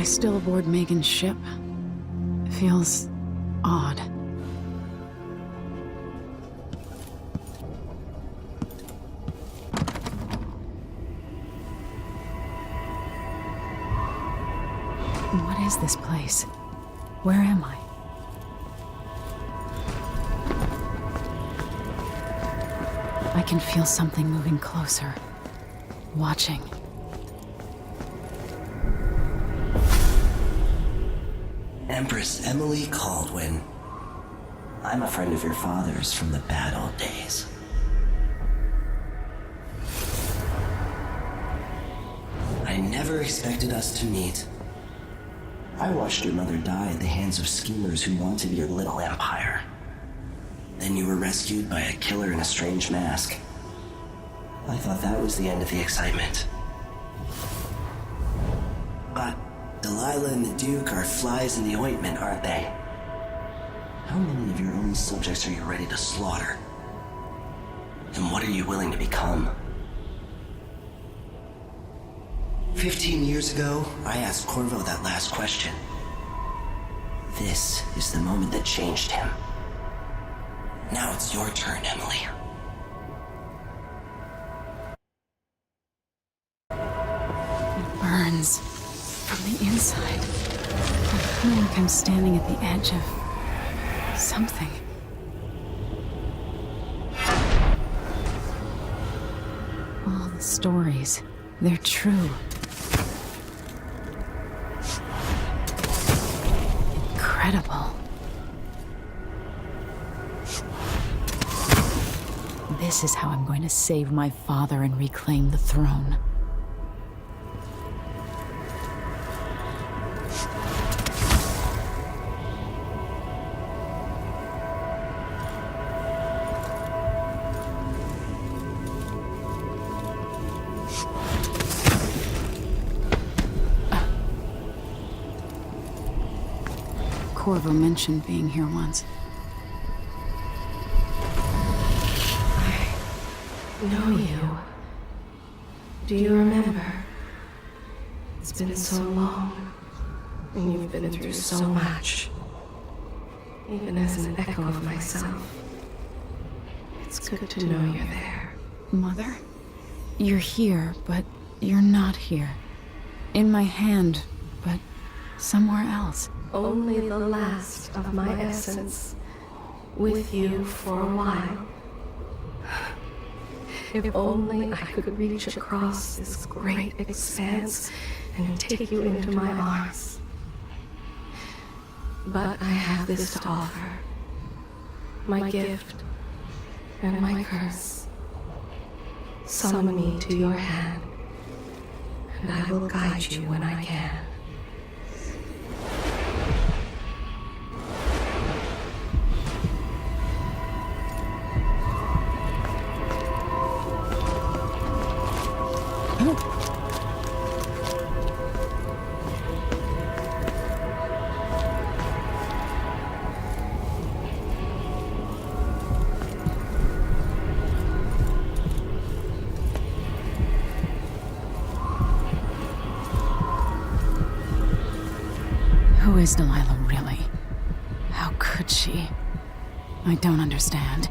still aboard Megan's ship? Feels odd. What is this place? Where am I? I can feel something moving closer. Watching. Empress Emily Caldwin. I'm a friend of your father's from the bad old days. I never expected us to meet. I watched your mother die at the hands of schemers who wanted your little empire. Then you were rescued by a killer in a strange mask. I thought that was the end of the excitement. But Delilah and the Duke are flies in the ointment, aren't they? How many of your own subjects are you ready to slaughter? And what are you willing to become? 15 years ago, I asked Corvo that last question. This is the moment that changed him. Now it's your turn, Emily. It burns from the inside. I feel like I'm standing at the edge of something. All the stories, they're true. Incredible. This is how I'm going to save my father and reclaim the throne. Corvo mentioned being here once. I know you. Do you remember? It's been so long, and you've been through so much. Even as an echo of myself, it's good to know you're there. Mother? You're here, but you're not here. In my hand, but somewhere else. Only the last of my essence, with you for a while. If only I could reach across this great expanse and take you into my arms. But I have this to offer. My gift and my curse. Summon me to your hand, and I will guide you when I can. Who is Delilah really? How could she? I don't understand.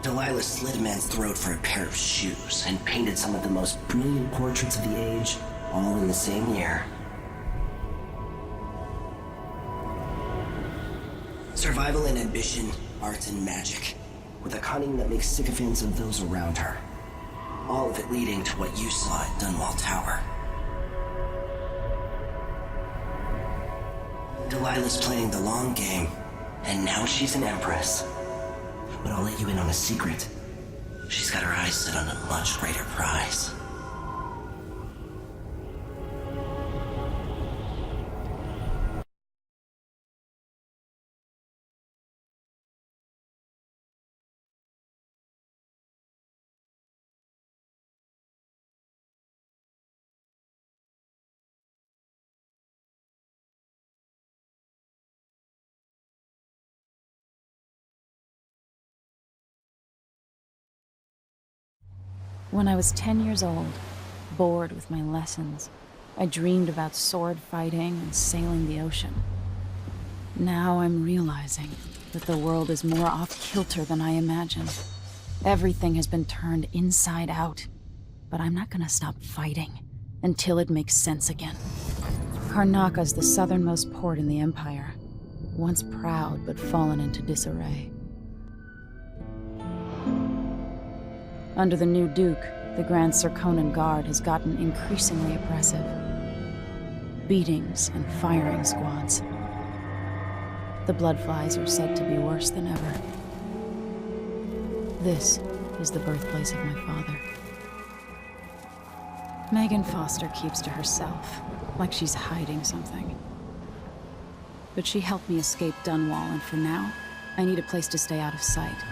Delilah slit a man's throat for a pair of shoes and painted some of the most brilliant portraits of the age, all in the same year. Survival and ambition, art and magic, with a cunning that makes sycophants of those around her. All of it leading to what you saw at Dunwall Tower. Delilah's playing the long game, and now she's an empress. But I'll let you in on a secret. She's got her eyes set on a much greater prize. When I was 10 years old, bored with my lessons, I dreamed about sword fighting and sailing the ocean. Now I'm realizing that the world is more off-kilter than I imagined. Everything has been turned inside out, but I'm not gonna stop fighting until it makes sense again. Karnaka's the southernmost port in the Empire, once proud but fallen into disarray. Under the new Duke, the Grand Serkonan Guard has gotten increasingly oppressive. Beatings and firing squads. The bloodflies are said to be worse than ever. This is the birthplace of my father. Megan Foster keeps to herself, like she's hiding something. But she helped me escape Dunwall, and for now, I need a place to stay out of sight.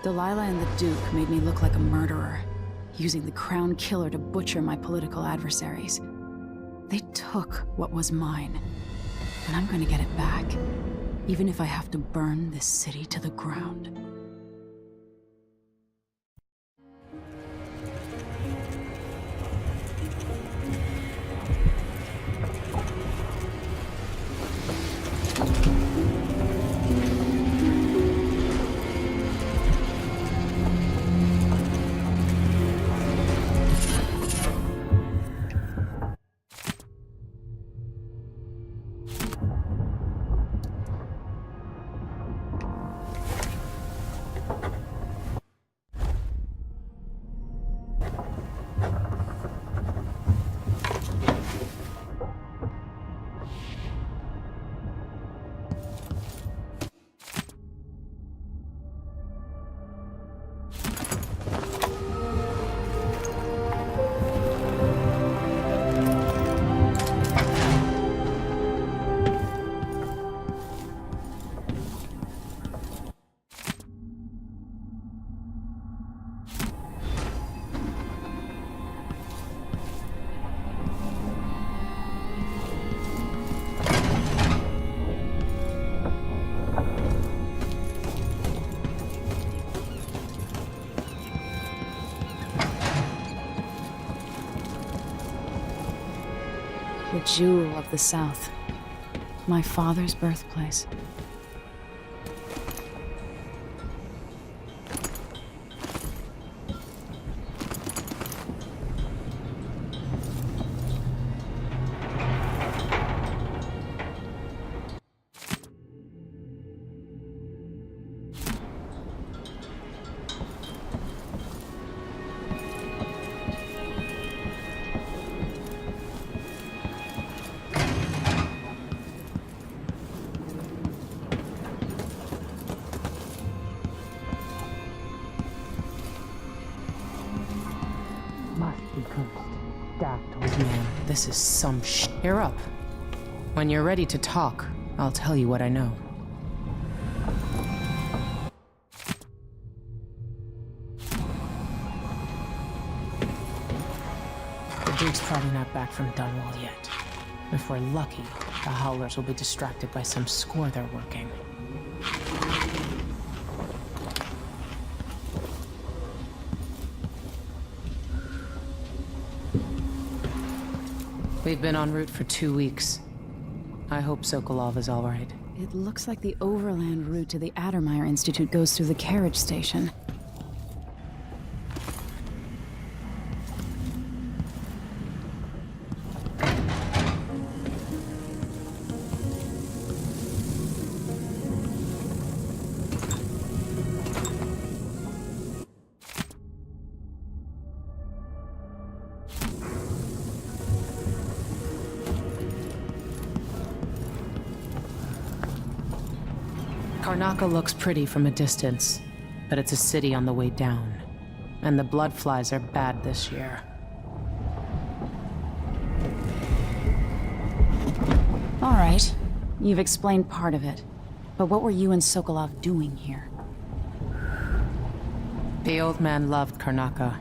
Delilah and the Duke made me look like a murderer, using the Crown Killer to butcher my political adversaries. They took what was mine, and I'm gonna get it back, even if I have to burn this city to the ground. The jewel of the South. My father's birthplace. This is some Cheer up. When you're ready to talk, I'll tell you what I know. The Duke's probably not back from Dunwall yet. If we're lucky, the Howlers will be distracted by some score they're working. We've been en route for 2 weeks. I hope Sokolov is all right. It looks like the overland route to the Addermeyer Institute goes through the carriage station. Karnaka looks pretty from a distance, but it's a city on the way down. And the bloodflies are bad this year. All right. You've explained part of it. But what were you and Sokolov doing here? The old man loved Karnaka,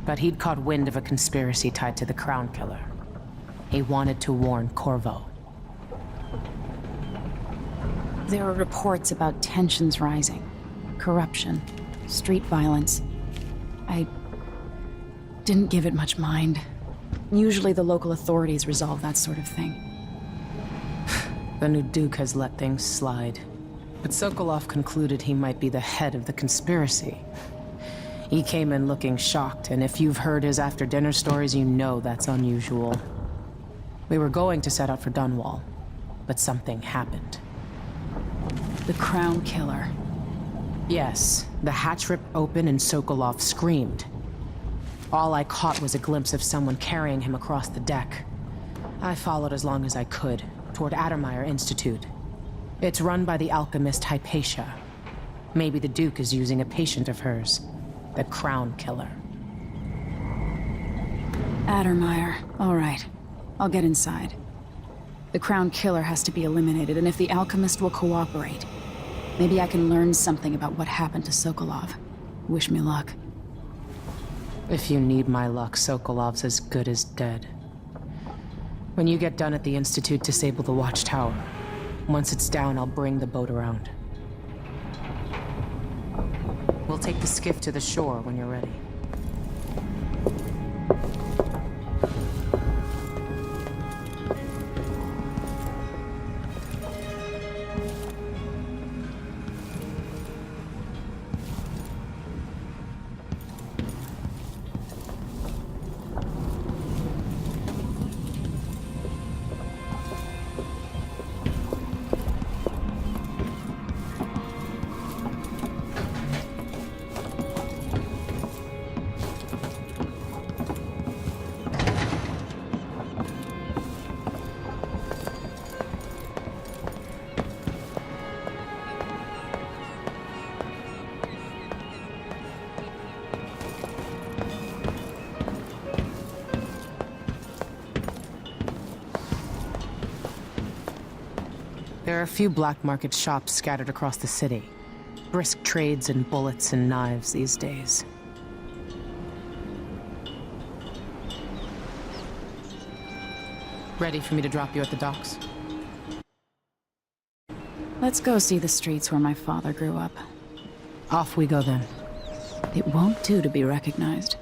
but he'd caught wind of a conspiracy tied to the Crown Killer. He wanted to warn Corvo. There are reports about tensions rising, corruption, street violence. I didn't give it much mind. Usually the local authorities resolve that sort of thing. The new Duke has let things slide. But Sokolov concluded he might be the head of the conspiracy. He came in looking shocked, and if you've heard his after-dinner stories, you know that's unusual. We were going to set out for Dunwall, but something happened. The Crown Killer. Yes, the hatch ripped open and Sokolov screamed. All I caught was a glimpse of someone carrying him across the deck. I followed as long as I could, toward Addermeyer Institute. It's run by the alchemist Hypatia. Maybe the Duke is using a patient of hers, the Crown Killer. Addermeyer. All right. I'll get inside. The Crown Killer has to be eliminated, and if the alchemist will cooperate, maybe I can learn something about what happened to Sokolov. Wish me luck. If you need my luck, Sokolov's as good as dead. When you get done at the Institute, disable the watchtower. Once it's down, I'll bring the boat around. We'll take the skiff to the shore when you're ready. There are a few black market shops scattered across the city. Brisk trades in bullets and knives these days. Ready for me to drop you at the docks? Let's go see the streets where my father grew up. Off we go then. It won't do to be recognized.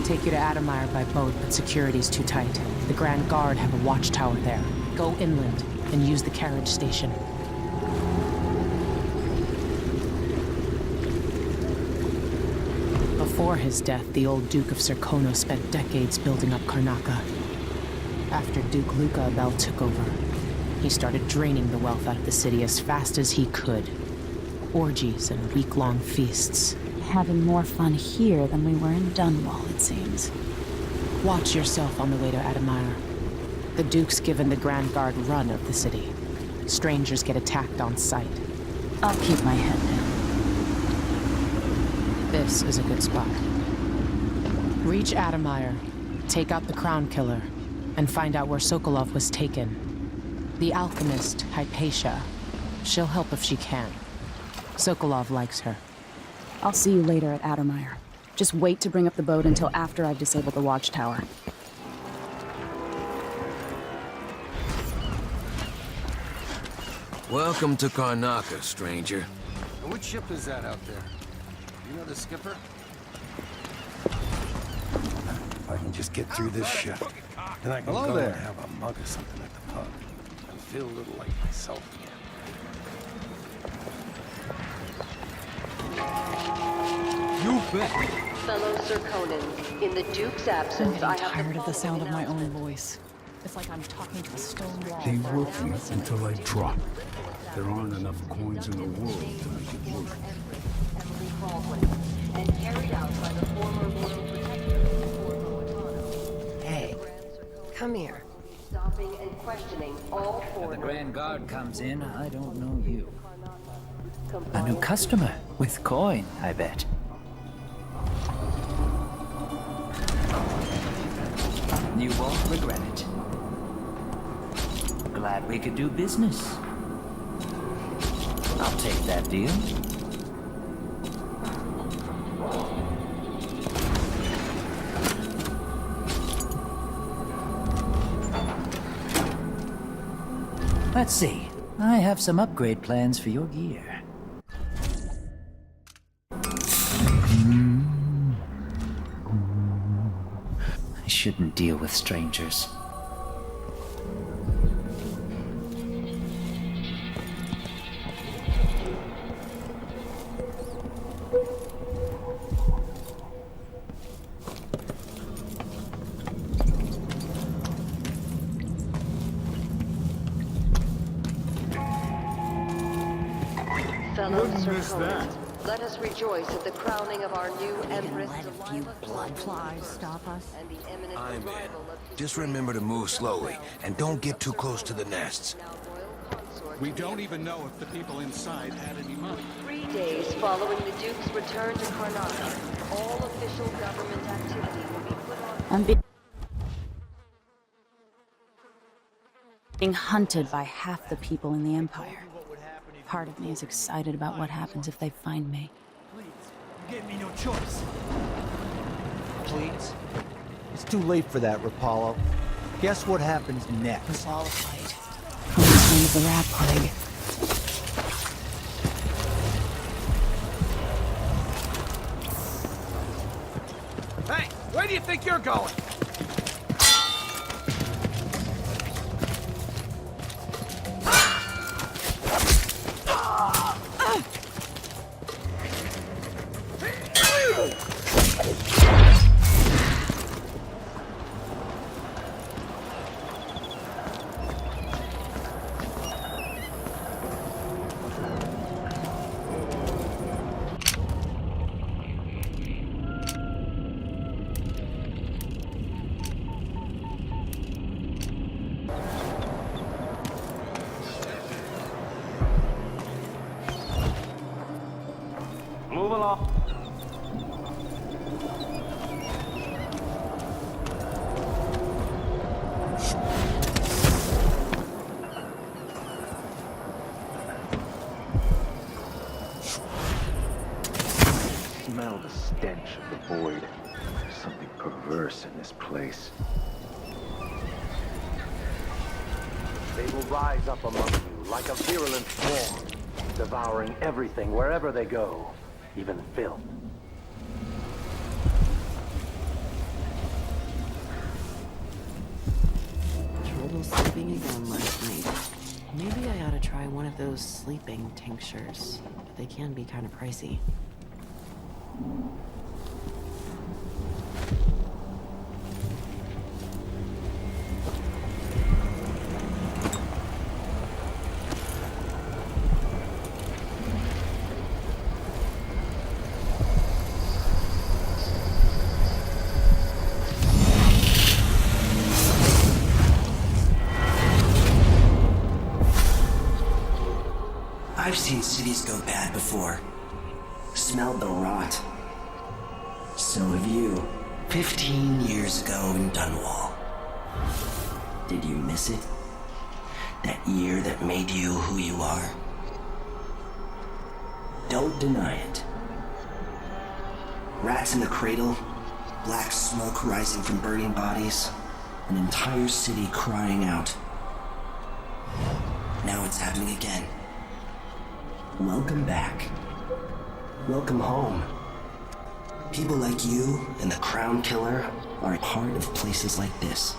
Take you to Addermeyer by boat, but security's too tight. The Grand Guard have a watchtower there. Go inland and use the carriage station. Before his death, the old Duke of Serkono spent decades building up Karnaca. After Duke Luca Abel took over, he started draining the wealth out of the city as fast as he could. Orgies and week-long feasts. Having more fun here than we were in Dunwall, it seems. Watch yourself on the way to Addermeyer. The Duke's given the Grand Guard run of the city. Strangers get attacked on sight. I'll keep my head down. This is a good spot. Reach Addermeyer, take out the Crown Killer, and find out where Sokolov was taken. The alchemist, Hypatia. She'll help if she can. Sokolov likes her. I'll see you later at Addermeyer. Just wait to bring up the boat until after I've disabled the watchtower. Welcome to Karnaca, stranger. Which ship is that out there? You know the skipper? If I can just get through this shift, then I can go and have a mug of something at the pub and feel a little like myself again. You Fellow Zirconans, in the Duke's absence, I I'm have tired the of the sound of my own following voice. It's like I'm talking to a stone wall. They for work an you hour. until I drop. There aren't enough coins in the world to make it work. Emily Baldwin, and carried out by the former Royal Protector, Corvo. Hey, come here. Stopping and questioning all When the foreigners. Grand Guard comes in, I don't know you. A new customer with coin, I bet. You won't regret it. Glad we could do business. I'll take that deal. Let's see. I have some upgrade plans for your gear. I shouldn't deal with strangers. Fellow Zirconans, let us rejoice at the crowning of our new Empress Bloodflies stop us? and the imminent I'm in. arrival of Just remember to move slowly, and don't get too close to the nests. now royal consort. We don't even know if the people inside had any money. 3 days following the Duke's return to Karnaca, all official government activity will be put on. I'm being hunted by half the people in the Empire. Part of me is excited about what happens if they find me. Please, you gave me no choice. Please? It's too late for that, Rapallo. Guess what happens next? It's all a fight. I'm the same as the rat plague. Hey, where do you think you're going? Move along. Smell the stench of the void. There's something perverse in this place. They will rise up among you like a virulent swarm, devouring everything wherever they go, even filth. Trouble sleeping again last night. Maybe I ought to try one of those sleeping tinctures. But they can be kind of pricey. I've seen cities go bad before. Smelled the rot. So have you. 15 years ago in Dunwall. Did you miss it? That year that made you who you are? Don't deny it. Rats in the cradle, black smoke rising from burning bodies, an entire city crying out. Now it's happening again. Welcome back. Welcome home. People like you and the Crown Killer are a part of places like this.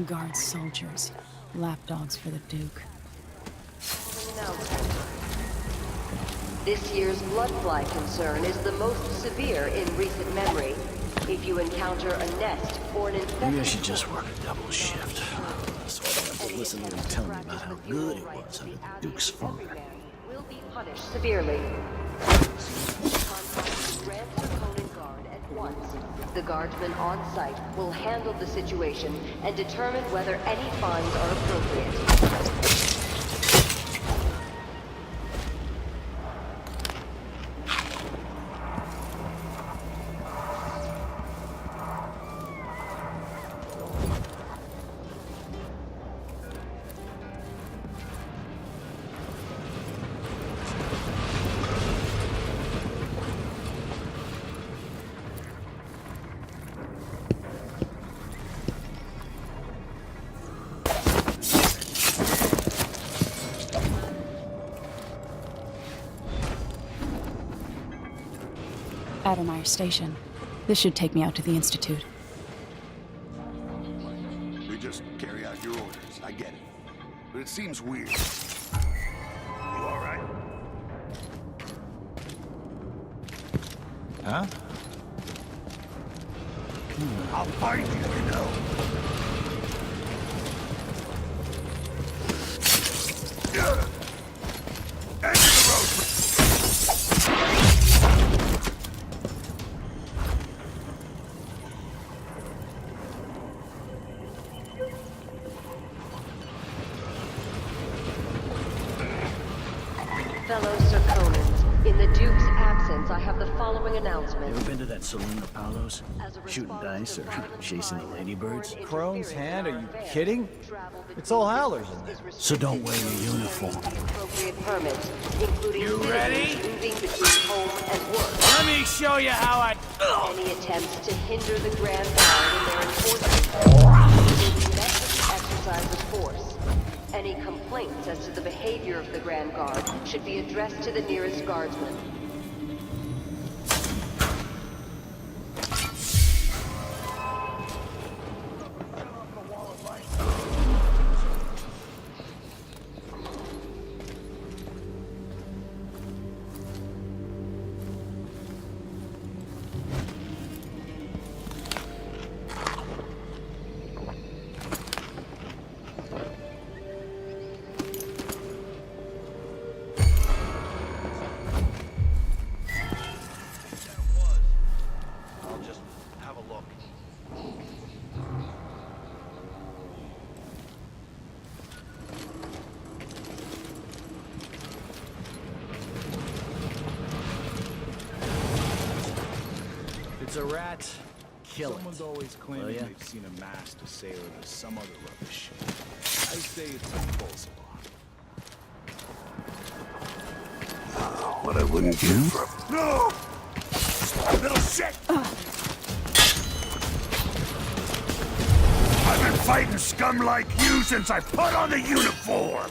Guard soldiers. Lapdogs for the Duke. This year's bloodfly concern is the most severe in recent memory. If you encounter a nest or an infected... Maybe I should just work a double shift, so I don't have to listen to them tell me about how good it was under the Duke's father. ...will be punished severely. Contact Grand Serkonan Guard at once. The guardsmen on site will handle the situation and determine whether any fines are appropriate. Addermeyer Station. This should take me out to the Institute. We just carry out your orders, I get it. But it seems weird. You all right? Huh? I'll find you know. Fellow Serkonans, in the Duke's absence, I have the following announcement. Ever been to that saloon of Paolo's? Shooting dice or chasing the ladybirds? Crone's hand? Are you kidding? It's all howlers in there. So don't wear your uniform. Appropriate permits, including moving between home and work. Let me show you how I... Any attempts to hinder the Grand Guard in their enforcement will be met with the exercise of force. Any complaints as to the behavior of the Grand Guard should be addressed to the nearest guardsman. It's a rat. Kill Someone's it. always claiming they've seen a masked sailor or some other rubbish. I say it's a false alarm. What I wouldn't give for... No! Little shit! I've been fighting scum like you since I put on the uniform!